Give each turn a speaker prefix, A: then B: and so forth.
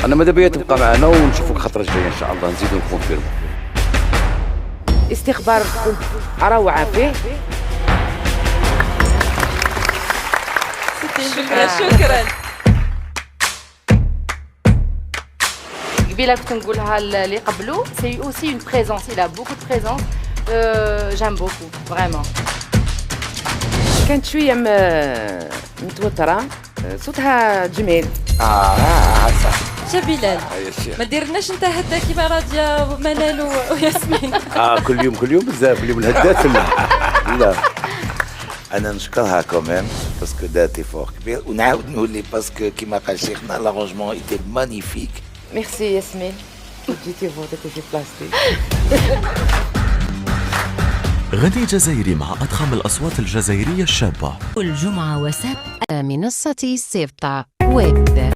A: انا ماذا بيا تبقى معنا ونشوفك الخطره الجايه ان شاء الله نزيدو نكونفيرمو.
B: استخباركم روعة فيه.
C: شكرا.
D: قبيله كنت نقولها اللي قبلو سي اوسي اون بريزونس il a beaucoup de présence j'aime beaucoup vraiment.
B: كانت شوية متوترة، صوتها جميل.
A: صح.
C: شا بلال
A: يا الشيخ.
C: ما ديرناش انت هدا كيما راضيه منال وياسمين.
A: كل يوم بزاف اليوم الهدات لا
E: انا نشكرها كمان باسكو دات ايفور كبير، ونعاود نقول لي باسكو كيما قال شيخنا لارونجمون ايتي مانيفيك.
B: ميرسي ياسمين، جيتي فوتك في بلاصتي.
F: غني جزائري مع أضخم الأصوات الجزائرية الشابة.
G: كل جمعة وسبت منصة سيرتا ويب.